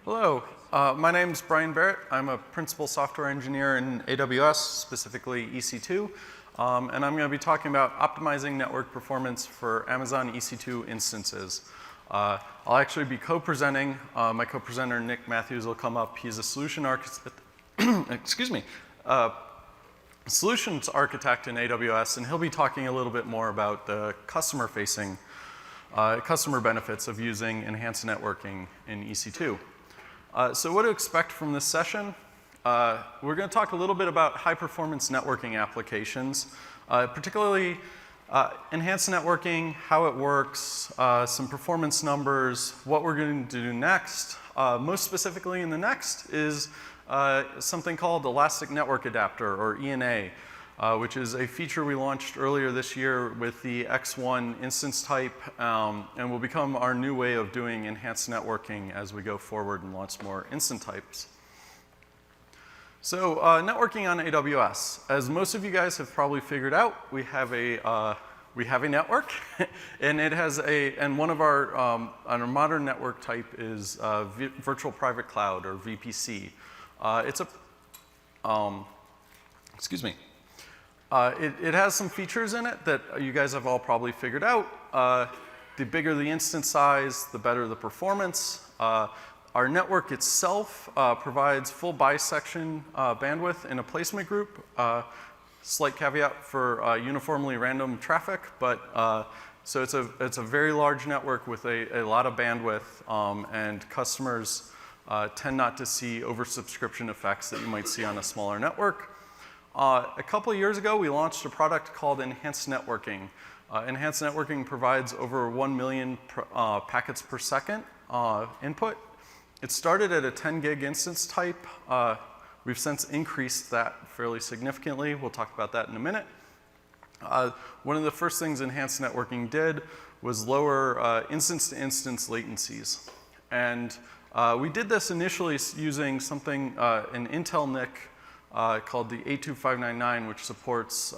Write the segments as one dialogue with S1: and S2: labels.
S1: Hello, my name is Brian Barrett. I'm a principal software engineer in AWS, specifically EC2, and I'm going to be talking about optimizing network performance for Amazon EC2 instances. I'll actually be co-presenting. My co-presenter, Nick Matthews, will come up. He's a solution architect, solutions architect in AWS, and he'll be talking a little bit more about the customer-facing customer benefits of using enhanced networking in EC2. So what to expect from this session? We're going to talk a little bit about high-performance networking applications, particularly enhanced networking, how it works, some performance numbers, what we're going to do next. Most specifically in the next is something called Elastic Network Adapter, or ENA, which is a feature we launched earlier this year with the X1 instance type, and will become our new way of doing enhanced networking as we go forward and launch more instant types. So networking on AWS. As most of you guys have probably figured out, we have a network, and it has and one of our modern network type is Virtual Private Cloud, or VPC. It has some features in it that you guys have all probably figured out. The bigger the instance size, the better the performance. Our network itself provides full bisection bandwidth in a placement group. Slight caveat for uniformly random traffic, but so it's a very large network with a lot of bandwidth, and customers tend not to see oversubscription effects that you might see on a smaller network. A couple of years ago, we launched a product called Enhanced Networking. Enhanced Networking provides over 1 million packets per second input. It started at a 10 gig instance type. We've since increased that fairly significantly. We'll talk about that in a minute. One of the first things Enhanced Networking did was lower instance-to-instance latencies. And we did this initially using something, an Intel NIC called the A25599, which supports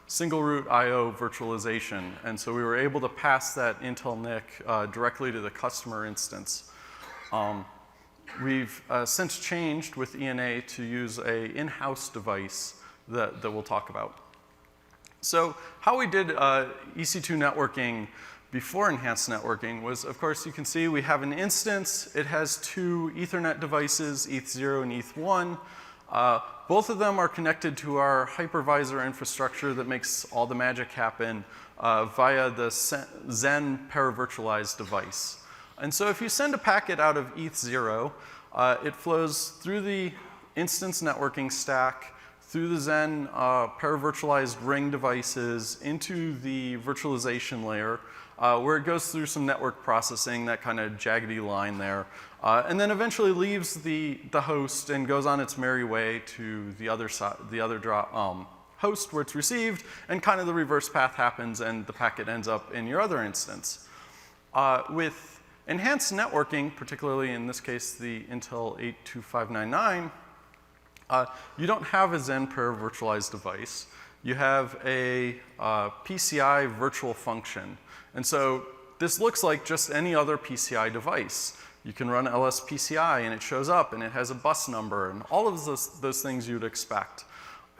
S1: single root I/O virtualization. And so we were able to pass that Intel NIC directly to the customer instance. We've since changed with ENA to use an in-house device that we'll talk about. So how we did EC2 networking before enhanced networking was, of course, you can see we have an instance. It has two Ethernet devices, ETH0 and ETH1. Both of them are connected to our hypervisor infrastructure that makes all the magic happen via the Xen paravirtualized device. And so if you send a packet out of ETH0, it flows through the instance networking stack, through the Xen paravirtualized ring devices, into the virtualization layer, where it goes through some network processing, that kind of jaggedy line there, and then eventually leaves the host and goes on its merry way to the other side, host where it's received, and kind of the reverse path happens, and the packet ends up in your other instance. With enhanced networking, particularly in this case the Intel 82599, you don't have a Xen paravirtualized device. You have a PCI virtual function. And so this looks like just any other PCI device. You can run LSPCI and it shows up and it has a bus number and all of those things you'd expect.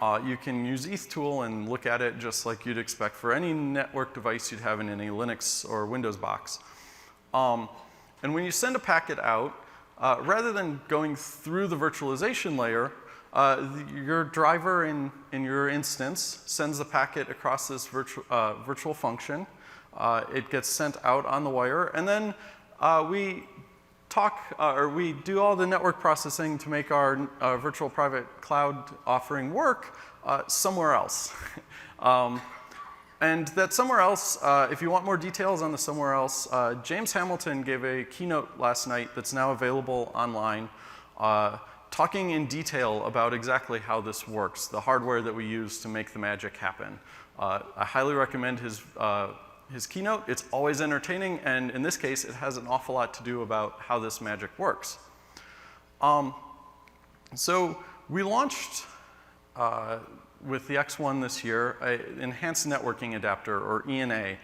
S1: You can use ETHTool and look at it just like you'd expect for any network device you'd have in any Linux or Windows box. And when you send a packet out, rather than going through the virtualization layer, your driver in your instance sends the packet across this virtual function. It gets sent out on the wire, and then we do all the network processing to make our virtual private cloud offering work somewhere else. And that somewhere else, if you want more details on the somewhere else, James Hamilton gave a keynote last night that's now available online, talking in detail about exactly how this works, the hardware that we use to make the magic happen. I highly recommend his keynote. It's always entertaining, and in this case, it has an awful lot to do about how this magic works. So we launched with the X1 this year, an Enhanced Networking Adapter, or ENA.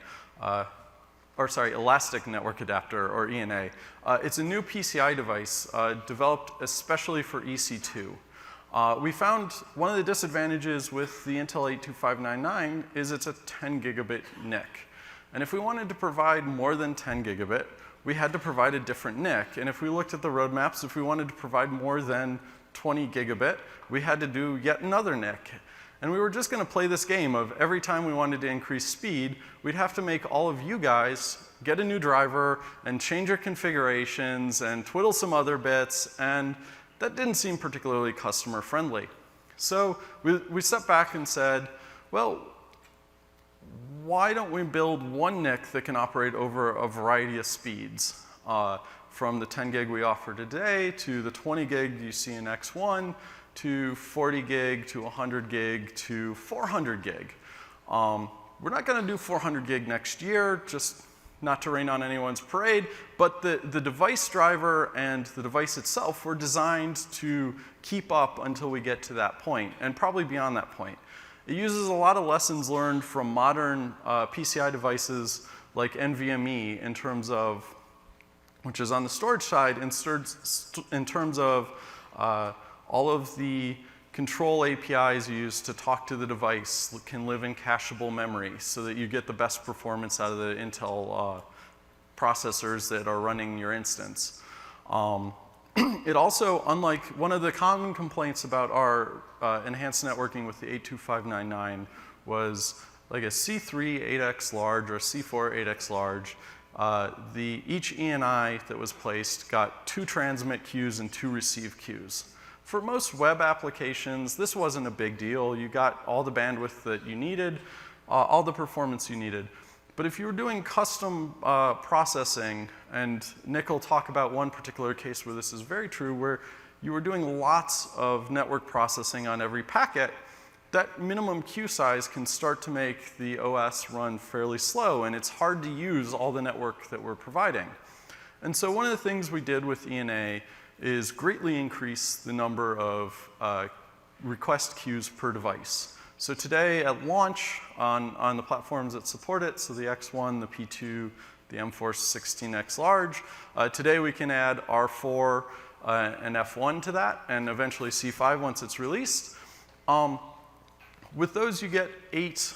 S1: Elastic Network Adapter, or ENA. It's a new PCI device developed especially for EC2. We found one of the disadvantages with the Intel 82599 is it's a 10 gigabit NIC. And if we wanted to provide more than 10 gigabit, we had to provide a different NIC. And if we looked at the roadmaps, if we wanted to provide more than 20 gigabit, we had to do yet another NIC. And we were just going to play this game of every time we wanted to increase speed, we'd have to make all of you guys get a new driver and change your configurations and twiddle some other bits, and that didn't seem particularly customer friendly. So we stepped back and said, well, why don't we build one NIC that can operate over a variety of speeds, from the 10 gig we offer today to the 20 gig you see in X1, to 40 gig, to 100 gig, to 400 gig. We're not going to do 400 gig next year, just not to rain on anyone's parade, but the device driver and the device itself were designed to keep up until we get to that point, and probably beyond that point. It uses a lot of lessons learned from modern PCI devices like NVMe in terms of, which is on the storage side, in terms of all of the control APIs used to talk to the device can live in cacheable memory so that you get the best performance out of the Intel processors that are running your instance. It also, unlike one of the common complaints about our enhanced networking with the 82599 was like a C3 8x large or a C4 8x large. Each ENI that was placed got 2 transmit queues and 2 receive queues. For most web applications, this wasn't a big deal. You got all the bandwidth that you needed, all the performance you needed. But if you were doing custom processing, and Nick will talk about one particular case where this is very true, where you were doing lots of network processing on every packet, that minimum queue size can start to make the OS run fairly slow, and it's hard to use all the network that we're providing. And so one of the things we did with ENA is greatly increase the number of request queues per device. So today at launch on the platforms that support it, so the X1, the P2, the M4 16X large, today we can add R4 and F1 to that, and eventually C5 once it's released. With those you get 8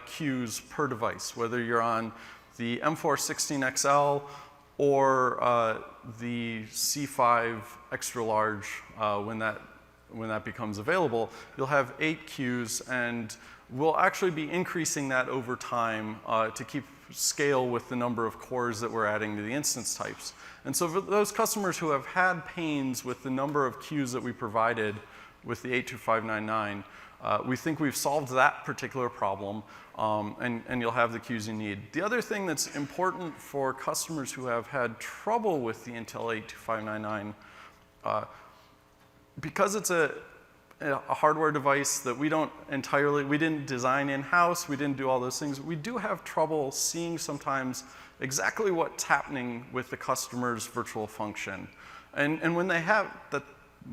S1: queues per device, whether you're on the M4 16XL or the C5 extra large when that becomes available, you'll have 8 queues, and we'll actually be increasing that over time to keep scale with the number of cores that we're adding to the instance types. And so for those customers who have had pains with the number of queues that we provided with the 82599, we think we've solved that particular problem, and you'll have the queues you need. The other thing that's important for customers who have had trouble with the Intel 82599, because it's a hardware device that we didn't design in-house, we didn't do all those things, we do have trouble seeing sometimes exactly what's happening with the customer's virtual function. And when they have that,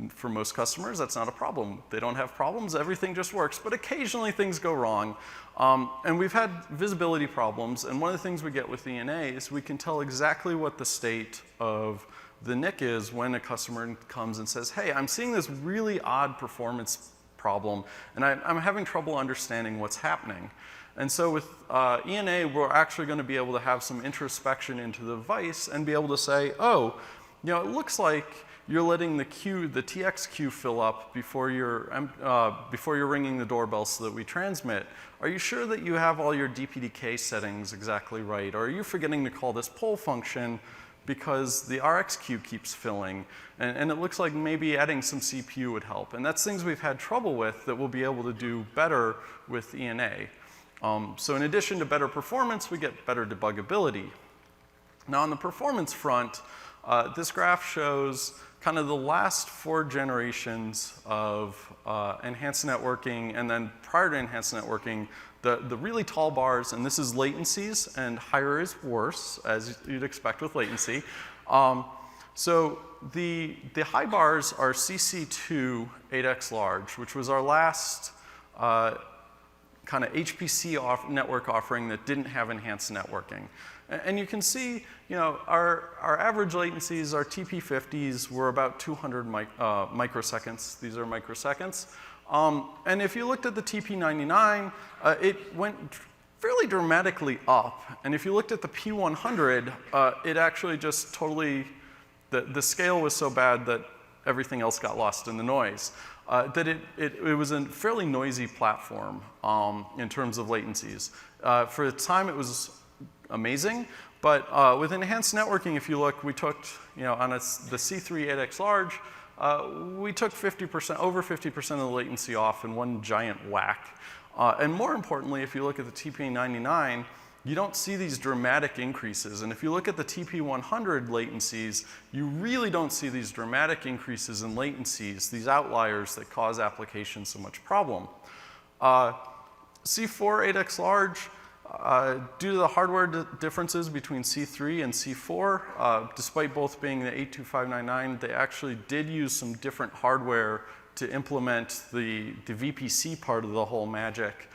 S1: for most customers, that's not a problem. They don't have problems, everything just works, but occasionally things go wrong. And we've had visibility problems, and one of the things we get with ENA is we can tell exactly what the state of the NIC is when a customer comes and says, hey, I'm seeing this really odd performance problem, and I'm having trouble understanding what's happening. And so with ENA, we're actually going to be able to have some introspection into the device and be able to say, oh, you know, it looks like you're letting the TX queue fill up before you're ringing the doorbell so that we transmit. Are you sure that you have all your DPDK settings exactly right? Or are you forgetting to call this poll function because the RX queue keeps filling? And it looks like maybe adding some CPU would help. And that's things we've had trouble with that we'll be able to do better with ENA. So in addition to better performance, we get better debuggability. Now on the performance front, this graph shows kind of the last 4 generations of enhanced networking, and then prior to enhanced networking, the really tall bars, and this is latencies, and higher is worse, as you'd expect with latency. So the high bars are CC2 8x large, which was our last kind of HPC network offering that didn't have enhanced networking. And you can see, our average latencies, our TP50s were about 200 microseconds. These are microseconds. And if you looked at the TP99, it went fairly dramatically up. And if you looked at the P100, it actually just totally, the scale was so bad that everything else got lost in the noise. That it was a fairly noisy platform in terms of latencies. For the time, it was amazing, but with enhanced networking, if you look, we took, on the C3 8x large, we took over 50% of the latency off in one giant whack. And more importantly, if you look at the TP99, you don't see these dramatic increases. And if you look at the TP100 latencies, you really don't see these dramatic increases in latencies, these outliers that cause applications so much problem. C4 8x large, due to the hardware differences between C3 and C4, despite both being the 82599, they actually did use some different hardware to implement the VPC part of the whole magic.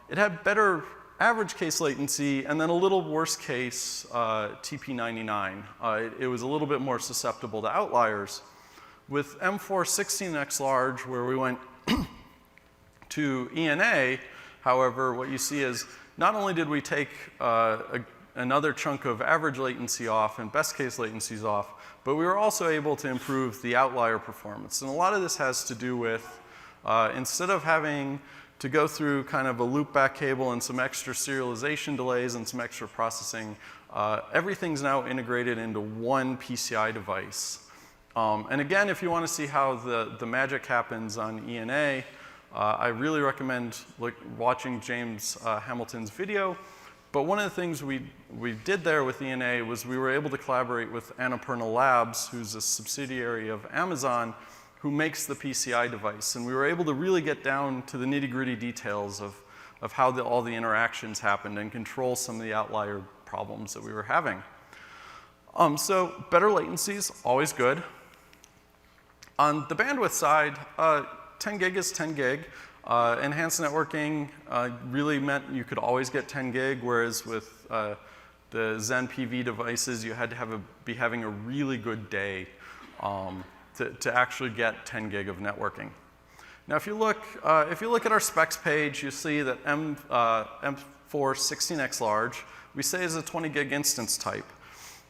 S1: It had better average case latency and then a little worse case TP99. It was a little bit more susceptible to outliers. With M4 16x large, where we went to ENA, however, what you see is not only did we take another chunk of average latency off and best case latencies off, but we were also able to improve the outlier performance. And a lot of this has to do with, instead of having to go through kind of a loopback cable and some extra serialization delays and some extra processing, everything's now integrated into one PCI device. And again, if you want to see how the magic happens on ENA, I really recommend watching James Hamilton's video. But one of the things we did there with ENA was we were able to collaborate with Annapurna Labs, who's a subsidiary of Amazon, who makes the PCI device. And we were able to really get down to the nitty-gritty details of how all the interactions happened and control some of the outlier problems that we were having. So better latencies, always good. On the bandwidth side, 10 gig is 10 gig. Enhanced networking really meant you could always get 10 gig, whereas with the Zen PV devices, you had to be having a really good day to actually get 10 gig of networking. Now, if you look at our specs page, you see that M4 16x large, we say is a 20 gig instance type.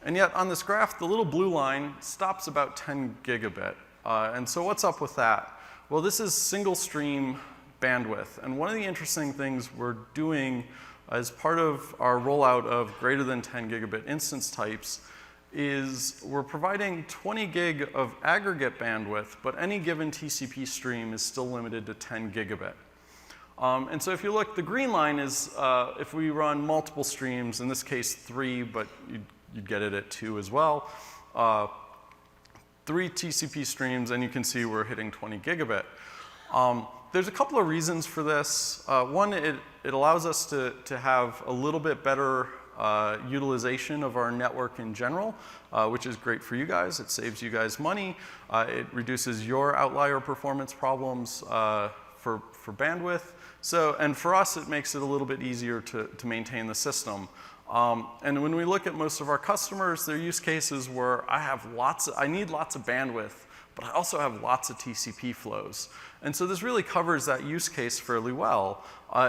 S1: And yet on this graph, the little blue line stops about 10 gigabit. And so what's up with that? Well, this is single stream bandwidth. And one of the interesting things we're doing as part of our rollout of greater than 10 gigabit instance types is we're providing 20 gig of aggregate bandwidth, but any given TCP stream is still limited to 10 gigabit. And so if you look, the green line is if we run multiple streams, in this case 3, but you'd get it at 2 as well, 3 TCP streams, and you can see we're hitting 20 gigabit. There's a couple of reasons for this. One, it allows us to have a little bit better utilization of our network in general, which is great for you guys. It saves you guys money. It reduces your outlier performance problems for bandwidth. So, and for us, it makes it a little bit easier to maintain the system. And when we look at most of our customers, their use cases where I need lots of bandwidth, but I also have lots of TCP flows. And so this really covers that use case fairly well.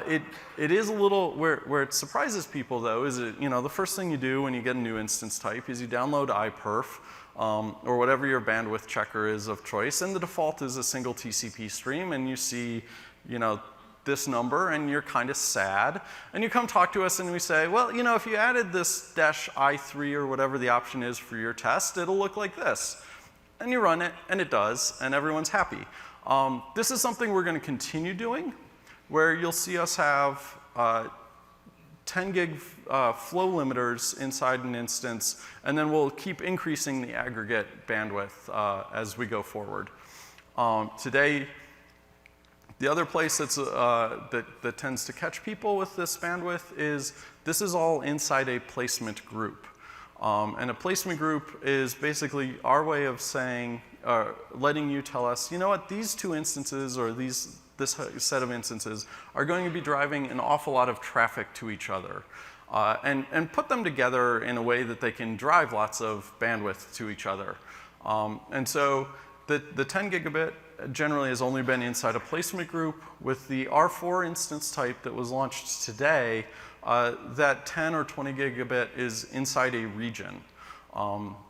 S1: It is a little, where it surprises people though, is the first thing you do when you get a new instance type is you download iPerf, or whatever your bandwidth checker is of choice, and the default is a single TCP stream, and you see, this number, and you're kind of sad. And you come talk to us and we say, well, if you added this -i3 or whatever the option is for your test, it'll look like this. And you run it, and it does, and everyone's happy. This is something we're going to continue doing, where you'll see us have 10 gig flow limiters inside an instance, and then we'll keep increasing the aggregate bandwidth as we go forward. Today, the other place that tends to catch people with this bandwidth is this is all inside a placement group. And a placement group is basically our way of saying, letting you tell us, you know what, these two instances or this set of instances are going to be driving an awful lot of traffic to each other. and put them together in a way that they can drive lots of bandwidth to each other. And so the 10 gigabit generally has only been inside a placement group. With the R4 instance type that was launched today, that 10 or 20 gigabit is inside a region.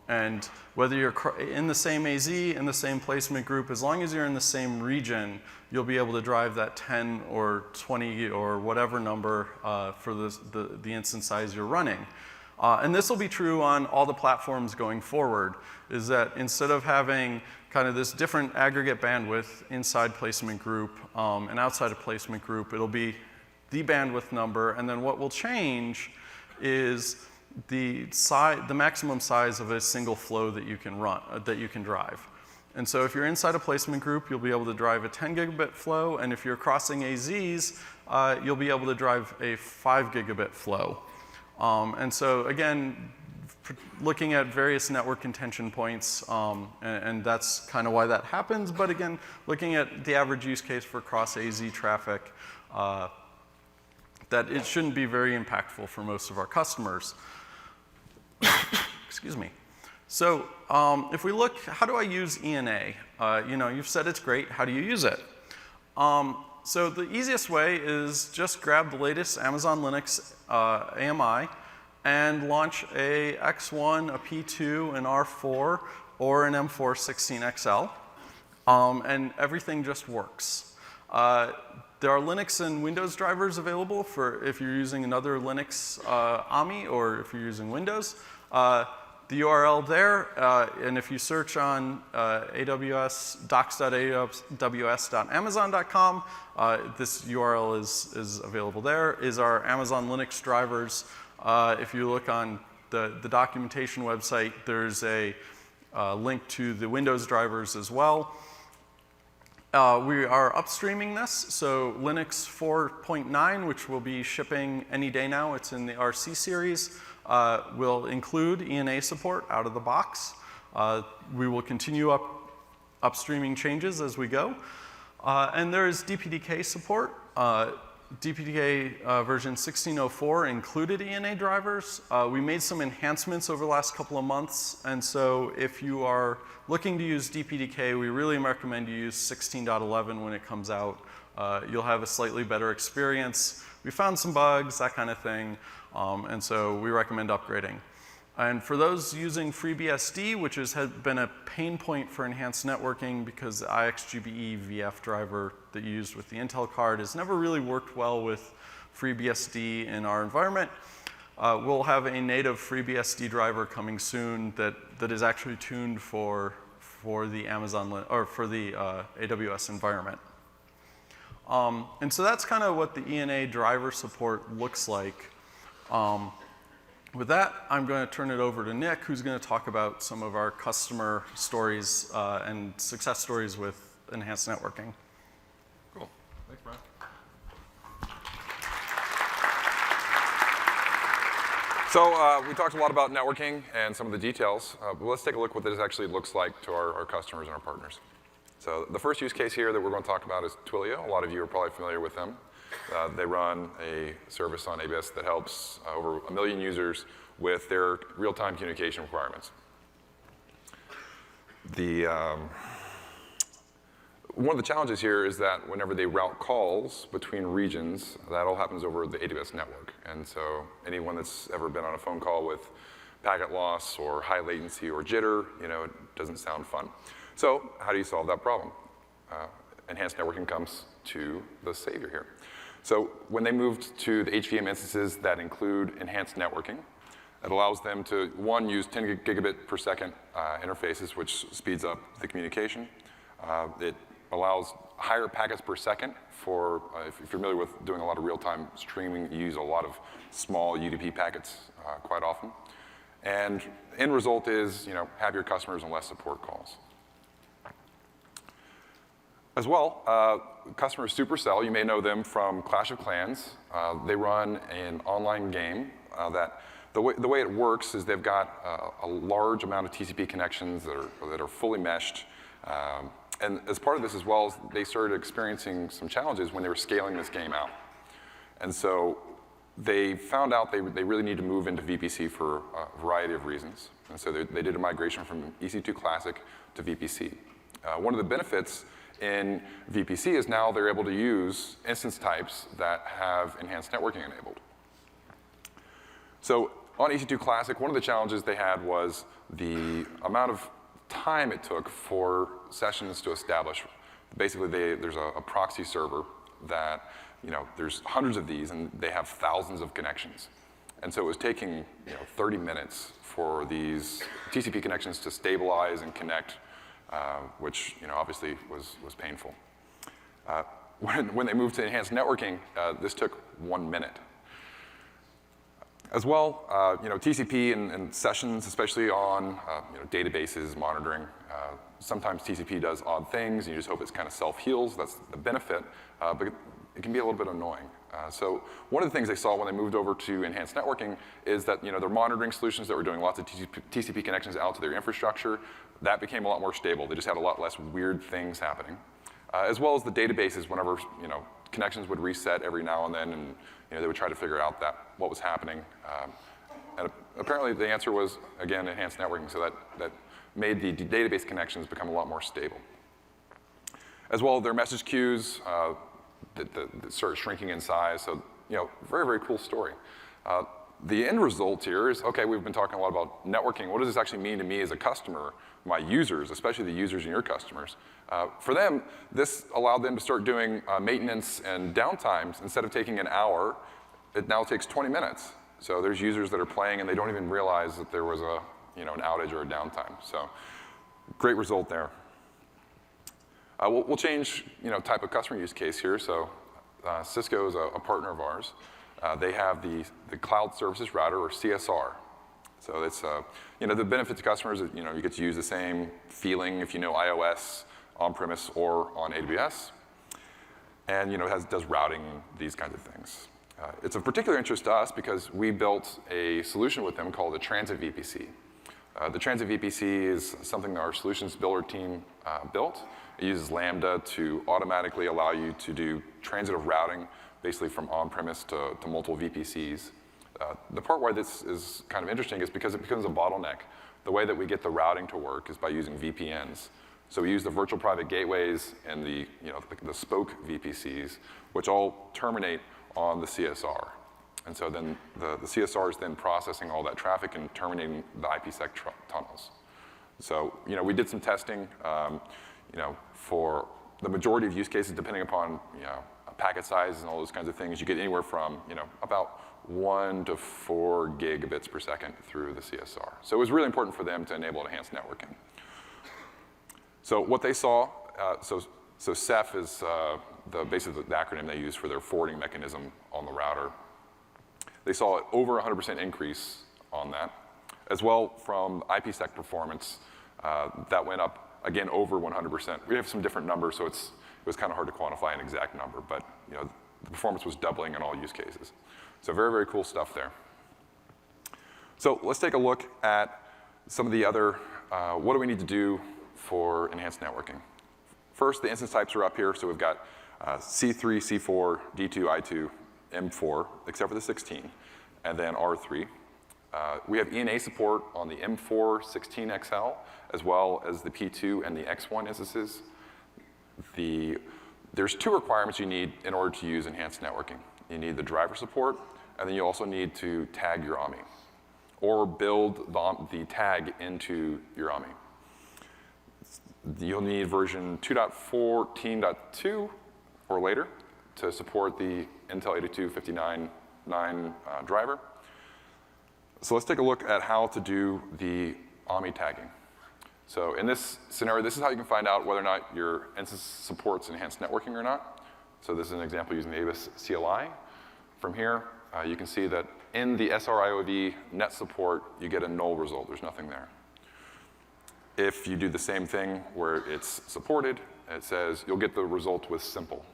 S1: And whether you're in the same AZ, in the same placement group, as long as you're in the same region, you'll be able to drive that 10 or 20 or whatever number for the instance size you're running. And this will be true on all the platforms going forward, is that instead of having kind of this different aggregate bandwidth inside placement group and outside of placement group, it'll be the bandwidth number, and then what will change is the maximum size of a single flow that you can run, that you can drive. And so if you're inside a placement group, you'll be able to drive a 10 gigabit flow, and if you're crossing AZs, you'll be able to drive a 5 gigabit flow. And so again, looking at various network contention points, and that's kind of why that happens. But again, looking at the average use case for cross AZ traffic, that it shouldn't be very impactful for most of our customers. Excuse me. So if we look, how do I use ENA? You know, you've said it's great. How do you use it? So the easiest way is just grab the latest Amazon Linux AMI and launch a X1, a P2, an R4, or an M4 16XL, and everything just works. There are Linux and Windows drivers available for if you're using another Linux AMI or if you're using Windows. The URL there, and if you search on AWS, docs.aws.amazon.com, this URL is available there, is our Amazon Linux drivers. If you look on the documentation website, there's a link to the Windows drivers as well. We are upstreaming this, so Linux 4.9, which will be shipping any day now, it's in the RC series, will include ENA support out of the box. We will continue upstreaming changes as we go. And there is DPDK support. DPDK version 1604 included ENA drivers. We made some enhancements over the last couple of months, and so if you are looking to use DPDK, we really recommend you use 16.11 when it comes out. You'll have a slightly better experience. We found some bugs, that kind of thing, and so we recommend upgrading. And for those using FreeBSD, which has been a pain point for enhanced networking because the IXGBE VF driver that you used with the Intel card has never really worked well with FreeBSD in our environment, we'll have a native FreeBSD driver coming soon that is actually tuned for the Amazon or for the AWS environment. And so that's kind of what the ENA driver support looks like. With that, I'm going to turn it over to Nick, who's going to talk about some of our customer stories and success stories with enhanced networking.
S2: Cool. Thanks, Brian. So we talked a lot about networking and some of the details, but let's take a look at what this actually looks like to our customers and our partners. So the first use case here that we're going to talk about is Twilio. A lot of you are probably familiar with them. They run a service on AWS that helps over 1 million users with their real-time communication requirements. One of the challenges here is that whenever they route calls between regions, that all happens over the AWS network. And so anyone that's ever been on a phone call with packet loss or high latency or jitter, you know, it doesn't sound fun. So how do you solve that problem? Enhanced networking comes to the savior here. So when they moved to the HVM instances that include enhanced networking, it allows them to, one, use 10 gigabit per second interfaces, which speeds up the communication. It allows higher packets per second for, if you're familiar with doing a lot of real-time streaming, you use a lot of small UDP packets quite often. And end result is, you know, have your customers on less support calls. As well, customer Supercell, you may know them from Clash of Clans. They run an online game that the way it works is they've got a large amount of TCP connections that are fully meshed. And as part of this as well, they started experiencing some challenges when they were scaling this game out. And so they found out they really need to move into VPC for a variety of reasons. And so they did a migration from EC2 Classic to VPC. One of the benefits in VPC is now they're able to use instance types that have enhanced networking enabled. So on EC2 Classic, one of the challenges they had was the amount of time it took for sessions to establish. Basically, there's a proxy server that, there's hundreds of these, and they have thousands of connections. And so it was taking 30 minutes for these TCP connections to stabilize and connect, which obviously was painful. When they moved to enhanced networking, this took 1 minute. As well, TCP and sessions, especially on databases, monitoring, sometimes TCP does odd things, and you just hope it's kind of self-heals. That's the benefit, but it can be a little bit annoying. So one of the things they saw when they moved over to enhanced networking is that their monitoring solutions that were doing lots of TCP connections out to their infrastructure, that became a lot more stable. They just had a lot less weird things happening. As well as the databases, whenever connections would reset every now and then, and they would try to figure out what was happening. And apparently the answer was, again, enhanced networking, so that made the database connections become a lot more stable. As well, their message queues that started shrinking in size, so very, very cool story. The end result here is, okay, we've been talking a lot about networking. What does this actually mean to me as a customer, my users, especially the users in your customers? For them, this allowed them to start doing maintenance and downtimes. Instead of taking an hour, it now takes 20 minutes. So there's users that are playing and they don't even realize that there was an outage or a downtime. So great result there. We'll change type of customer use case here. So Cisco is a partner of ours. They have the Cloud Services Router, or CSR. So it's the benefit to customers is you get to use the same feeling if you know iOS on-premise or on AWS, and does routing, these kinds of things. It's of particular interest to us because we built a solution with them called the Transit VPC. The Transit VPC is something that our solutions builder team built. It uses Lambda to automatically allow you to do transitive routing, basically from on-premise to multiple VPCs. The part why this is kind of interesting is because it becomes a bottleneck. The way that we get the routing to work is by using VPNs. So we use the virtual private gateways and the spoke VPCs, which all terminate on the CSR. And so then the CSR is then processing all that traffic and terminating the IPsec tunnels. So we did some testing. For the majority of use cases, depending upon packet size and all those kinds of things, you get anywhere from about 1 to 4 gigabits per second through the CSR. So it was really important for them to enable enhanced networking. So what they saw, so Ceph is basically the acronym they use for their forwarding mechanism on the router. They saw an over 100% increase on that, as well from IPsec performance that went up again over 100%. We have some different numbers, so it was kind of hard to quantify an exact number, but the performance was doubling in all use cases. So very, very cool stuff there. So let's take a look at some of the other, what do we need to do for enhanced networking? First, the instance types are up here. So we've got C3, C4, D2, I2, M4, except for the 16, and then R3. We have ENA support on the M4 16XL, as well as the P2 and the X1 instances. There's 2 requirements you need in order to use enhanced networking. You need the driver support, and then you also need to tag your AMI, or build the tag into your AMI. You'll need version 2.14.2 or later to support the Intel 802.59.9 driver. So let's take a look at how to do the AMI tagging. So in this scenario, this is how you can find out whether or not your instance supports enhanced networking or not. So this is an example using the AWS CLI. From here, you can see that in the SRIOV net support, you get a null result. There's nothing there. If you do the same thing where it's supported, it says you'll get the result with simple.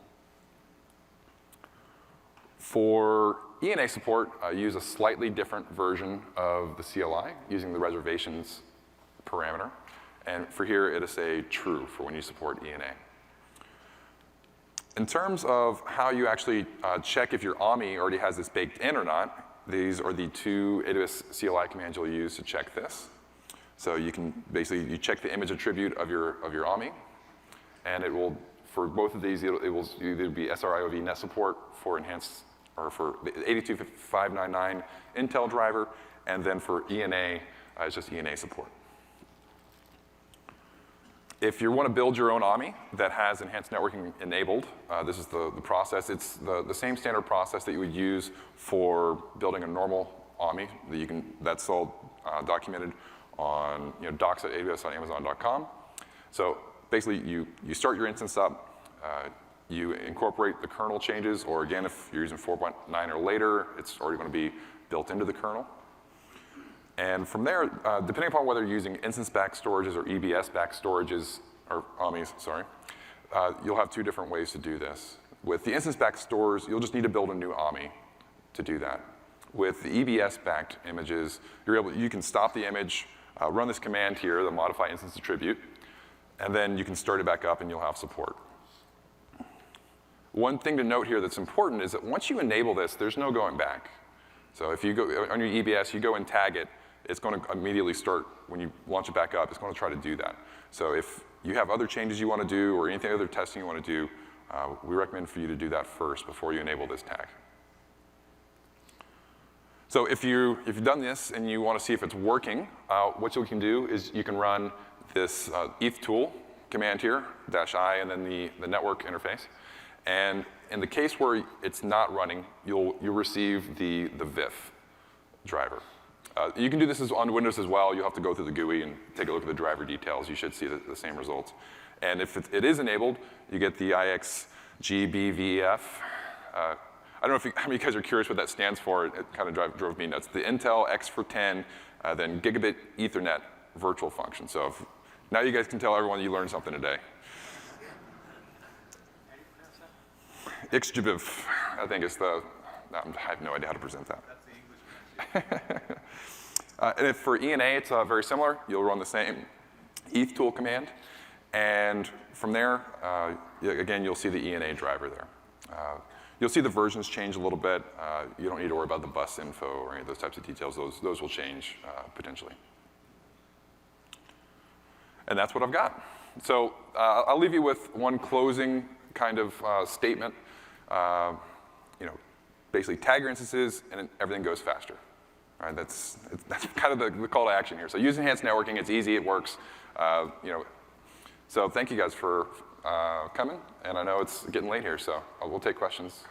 S2: For ENA support, use a slightly different version of the CLI using the reservations parameter. And for here, it'll say true for when you support ENA. In terms of how you actually check if your AMI already has this baked in or not, these are the two AWS CLI commands you'll use to check this. So you can basically, you check the image attribute of your AMI, and it will, for both of these, it will either be SRIOV net support for enhanced, or for the 82599 Intel driver, and then for ENA, it's just ENA support. If you want to build your own AMI that has enhanced networking enabled, this is the process. It's the same standard process that you would use for building a normal AMI that's all documented on docs.aws.amazon.com. So basically, you start your instance up, you incorporate the kernel changes, or again, if you're using 4.9 or later, it's already going to be built into the kernel. And from there, depending upon whether you're using instance-backed storages or EBS-backed storages, or AMIs, sorry, you'll have two different ways to do this. With the instance-backed stores, you'll just need to build a new AMI to do that. With the EBS-backed images, you can stop the image, run this command here, the modify instance attribute, and then you can start it back up and you'll have support. One thing to note here that's important is that once you enable this, there's no going back. So if you go on your EBS, you go and tag it, it's going to immediately start, when you launch it back up, it's going to try to do that. So if you have other changes you want to do or anything other testing you want to do, we recommend for you to do that first before you enable this tag. So if you've done this and you want to see if it's working, what you can do is you can run this ETH tool command here, -I, and then the network interface. And in the case where it's not running, you'll receive the VIF driver. You can do this on Windows as well. You'll have to go through the GUI and take a look at the driver details. You should see the same results. And if it is enabled, you get the IXGBVF. I don't know how many of you guys are curious what that stands for. It kind of drove me nuts. The Intel X for 10, then Gigabit Ethernet virtual function. So now you guys can tell everyone you learned something today. IXGBIV, I think is I have no idea how to present that.
S3: That's the English version.
S2: And if for ENA, it's very similar. You'll run the same ETH tool command. And from there, again, you'll see the ENA driver there. You'll see the versions change a little bit. You don't need to worry about the bus info or any of those types of details. Those will change potentially. And that's what I've got. So I'll leave you with one closing kind of statement. Basically tag your instances and everything goes faster. Right? That's kind of the call to action here. So use enhanced networking. It's easy. It works. So thank you guys for coming. And I know it's getting late here, so we'll take questions.